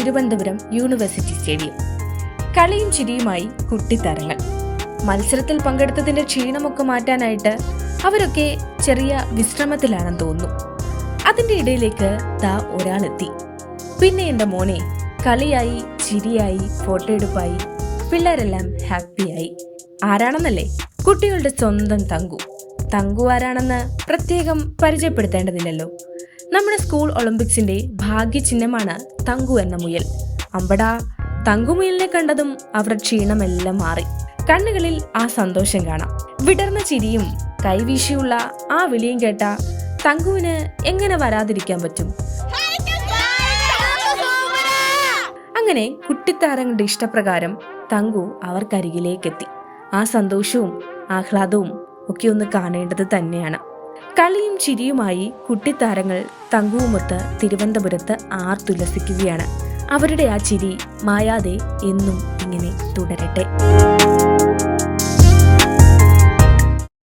Thiruvananthapuram university stadium. കളിയും ചിരിയുമായി കുട്ടിത്താരങ്ങൾ. മത്സരത്തിൽ പങ്കെടുത്തതിന്റെ ക്ഷീണമൊക്കെ മാറ്റാനായിട്ട് അവരൊക്കെ ചെറിയ വിശ്രമത്തിലാണെന്ന് തോന്നുന്നു. അതിന്റെ ഇടയിലേക്ക് ദാ ഒരാളെത്തി. പിന്നെ എന്റെ മോനെ, കളിയായി, ചിരിയായി, ഫോട്ടോ എടുപ്പായി, പിള്ളേരെല്ലാം ഹാപ്പിയായി. ആരാണെന്നല്ലേ? കുട്ടികളുടെ സ്വന്തം തങ്കു. തങ്കു ആരാണെന്ന് പ്രത്യേകം പരിചയപ്പെടുത്തേണ്ടതില്ലല്ലോ. നമ്മുടെ സ്കൂൾ ഒളിമ്പിക്സിന്റെ ഭാഗ്യചിഹ്നമാണ് തങ്കു എന്ന മുയൽ. അമ്പടാ, തങ്കുമുയലിനെ കണ്ടതും അവരുടെ ക്ഷീണമെല്ലാം മാറി. കണ്ണുകളിൽ ആ സന്തോഷം കാണാം. വിടർന്ന ചിരിയും കൈവീശിയുള്ള ആ വിളിയും കേട്ട തങ്കുവിന് എങ്ങനെ വരാതിരിക്കാൻ പറ്റും? അങ്ങനെ കുട്ടിത്താരങ്ങളുടെ ഇഷ്ടപ്രകാരം തങ്കു അവർക്കരികിലേക്കെത്തി. ആ സന്തോഷവും ആഹ്ലാദവും ഒക്കെ ഒന്ന് കാണേണ്ടത് തന്നെയാണ്. കളിയും ചിരിയുമായി കുട്ടിത്താരങ്ങൾ തങ്കുവുമൊത്ത് തിരുവനന്തപുരത്ത് ആർത്തുല്ലസിക്കുകയാണ്. അവരുടെ ആ ചിരി മായാതെ എന്നും ഇങ്ങനെ തുടരട്ടെ.